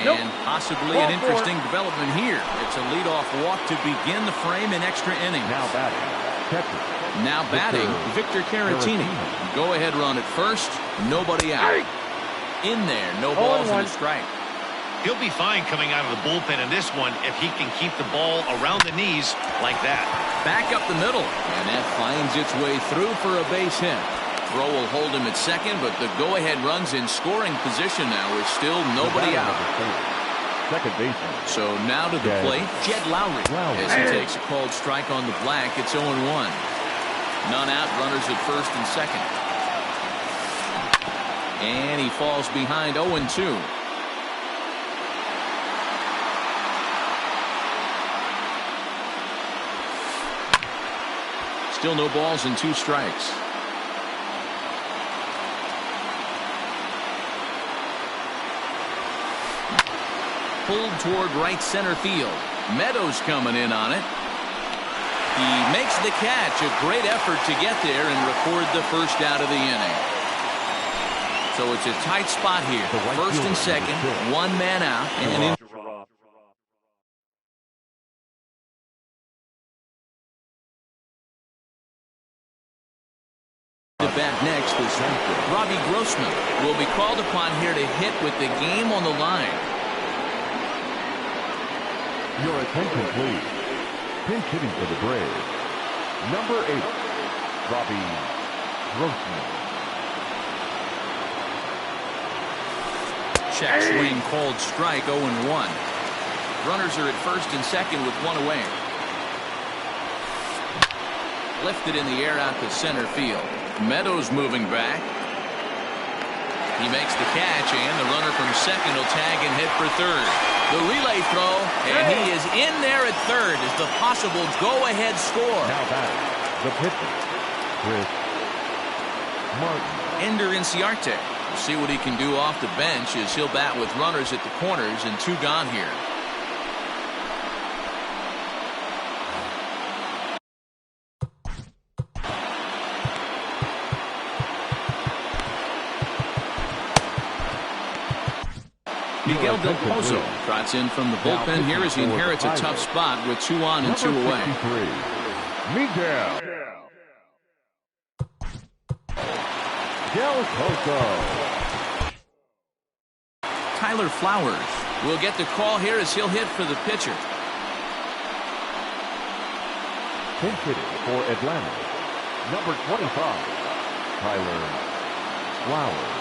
And possibly an interesting development here. It's a leadoff walk to begin the frame in extra innings. Now batting, catcher. Now batting, Victor Caratini. Go ahead run at first. Nobody out. In there, no balls and a strike. He'll be fine coming out of the bullpen in this one if he can keep the ball around the knees like that. Back up the middle, and that finds its way through for a base hit. Throw will hold him at second, but the go-ahead run's in scoring position now with still nobody out. Second baseman. So now to the plate, Jed Lowry. As he takes a called strike on the black, it's 0-1. None out, runners at first and second. And he falls behind 0-2. Still no balls and 2 strikes. Pulled toward right center field. Meadows coming in on it. He makes the catch. A great effort to get there and record the first out of the inning. So it's a tight spot here. First and second, 1 man out, and in the bat next is Robbie Grossman. Will be called upon here to hit with the game on the line. Your attention, please. Pinch hitting for the Braves. Number 8, Robbie Grossman. Check swing, called strike, 0-1. Runners are at first and second with 1 away. Lifted in the air out to center field. Meadows moving back. He makes the catch, and the runner from second will tag and hit for third. The relay throw, and he is in there at third as the possible go-ahead score. Now batting, the pitcher, Chris Martin. Ender Inciarte. We'll see what he can do off the bench as he'll bat with runners at the corners and 2 gone here. Miguel Del Pozo trots in from the bullpen here as he inherits a tough spot with 2 on and 2 away. Miguel Del Pozo. Tyler Flowers will get the call here as he'll hit for the pitcher. Pinch hitting for Atlanta, number 25, Tyler Flowers.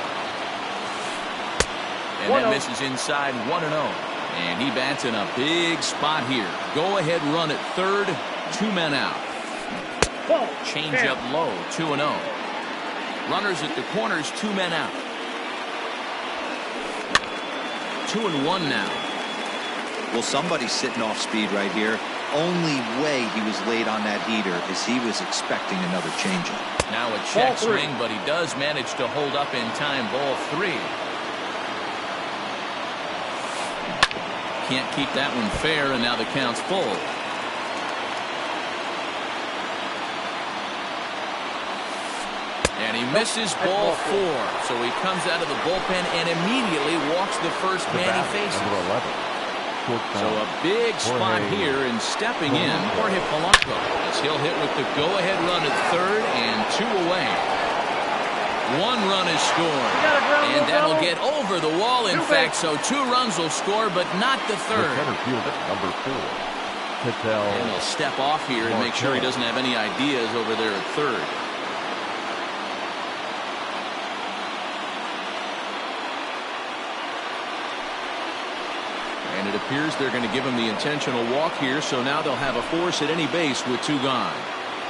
And that misses inside 1-0. And he bats in a big spot here. Go ahead run at third. 2 men out. Change up low. 2-0. Runners at the corners. 2 men out. 2-1 now. Well, somebody's sitting off speed right here. Only way he was late on that heater is he was expecting another changeup. Now a check swing, but he does manage to hold up in time. Ball 3. Can't keep that one fair, and now the count's full. And he misses ball 4. So he comes out of the bullpen and immediately walks the first man he faces. So a big spot here, and stepping in, Jorge Polanco, as he'll hit with the go-ahead run at third and 2 away. 1 run is scored, and that'll get over the wall, in fact, so 2 runs will score, but not the third. Number 4, and he'll step off here and make sure he doesn't have any ideas over there at third. And it appears they're going to give him the intentional walk here, so now they'll have a force at any base with 2 gone.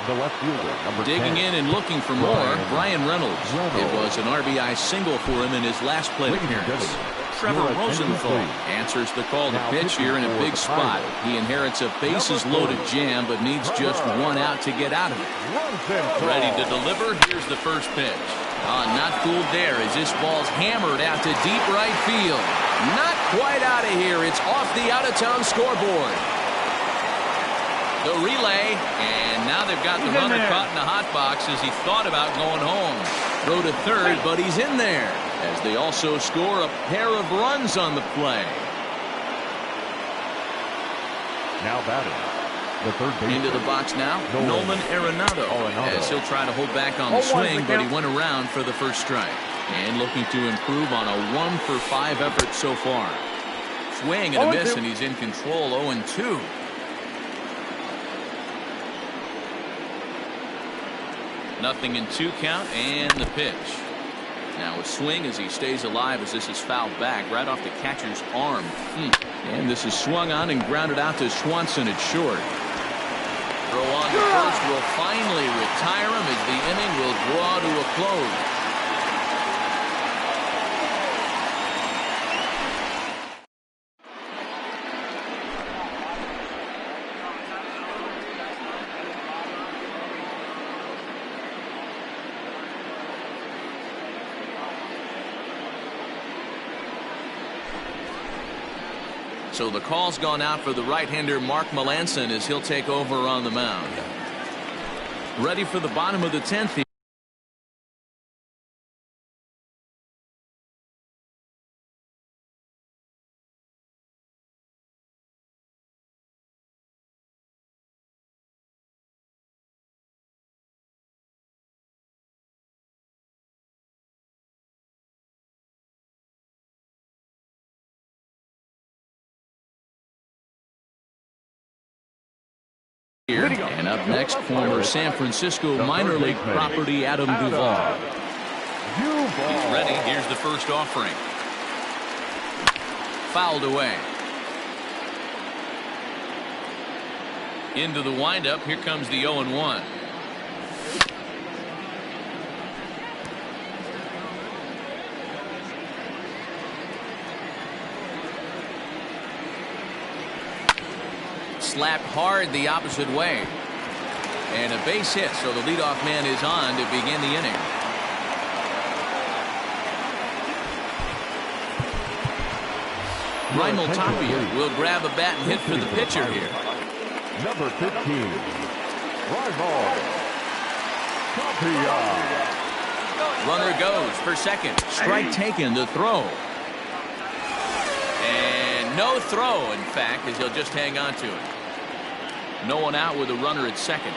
The left fielder, number 10. Digging in and looking for more, Brian Reynolds. It was an RBI single for him in his last plate appearance. Trevor Rosenthal answers the call to pitch here in a big spot. He inherits a bases-loaded jam, but needs just 1 out to get out of it. Ready to deliver. Here's the first pitch. Not fooled there as this ball's hammered out to deep right field. Not quite out of here. It's off the out-of-town scoreboard. The relay, and now they've got the runner caught in the hot box as he thought about going home. Throw to third, but he's in there as they also score a pair of runs on the play. Now batting, the third baseman. Into the box now, Nolan Arenado. As he'll try to hold back on the swing, but he went around for the first strike. And looking to improve on a 1-for-5 effort so far. Swing and a miss, and he's in control. 0-2. Nothing in 2 count, and the pitch. Now a swing as he stays alive as this is fouled back right off the catcher's arm. And this is swung on and grounded out to Swanson at short. Throw on to first will finally retire him as the inning will draw to a close. So the call's gone out for the right-hander Mark Melancon as he'll take over on the mound. Ready for the bottom of the 10th here. And up next, former San Francisco minor league property Adam Duvall. He's ready. Here's the first offering. Fouled away. Into the windup. Here comes the 0-1. Slapped hard the opposite way. And a base hit, so the leadoff man is on to begin the inning. Raimel Tapia will grab a bat and hit for the pitcher here. Number 15, Raimel Tapia. Runner goes for second. Strike taken to throw. And no throw, in fact, as he'll just hang on to it. No one out with a runner at second.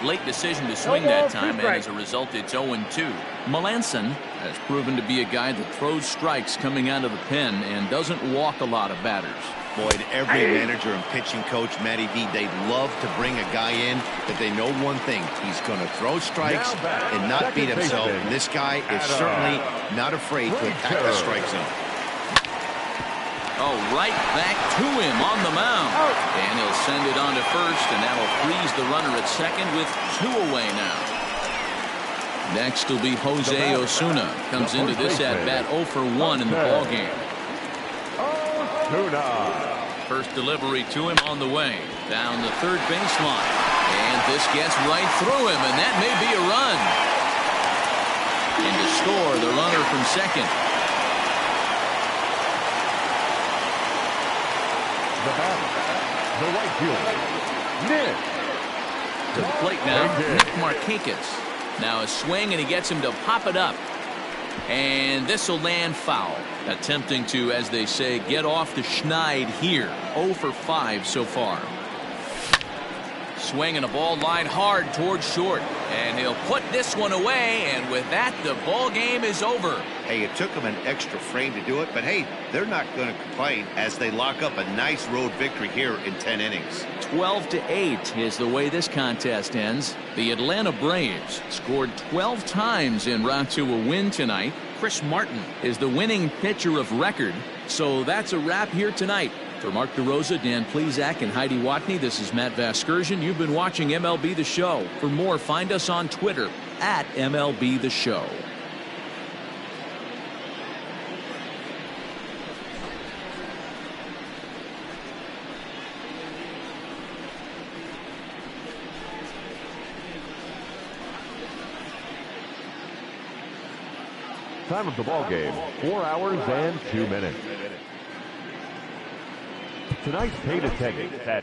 Late decision to swing that time, and as a result, it's 0-2. Melancon has proven to be a guy that throws strikes coming out of the pen and doesn't walk a lot of batters. Boyd, every manager and pitching coach, Matty V, they'd love to bring a guy in that they know one thing. He's going to throw strikes and not beat himself. And this guy is certainly not afraid to attack the strike zone. Oh, right back to him on the mound. And he'll send it on to first, and that'll freeze the runner at second with 2 away now. Next will be Jose Osuna. Comes into this at-bat 0-for-1 in the ballgame. First delivery to him on the way. Down the third baseline. And this gets right through him, and that may be a run. And to score, the runner from second. The batter, the right fielder, Nick. To the plate now, Nick Markakis. Now a swing, and he gets him to pop it up. And this will land foul. Attempting to, as they say, get off the schneid here. 0-for-5 so far. Swinging a ball line hard towards short. And he'll put this one away, and with that, the ball game is over. Hey, it took them an extra frame to do it, but hey, they're not going to complain as they lock up a nice road victory here in 10 innings. 12-8 is the way this contest ends. The Atlanta Braves scored 12 times en route to a win tonight. Chris Martin is the winning pitcher of record. So that's a wrap here tonight. For Mark DeRosa, Dan Plesac, and Heidi Watney, this is Matt Vasgersian. You've been watching MLB The Show. For more, find us on Twitter at MLB The Show. Time of the ball game, 4 hours and 2 minutes. Tonight's paid attendance at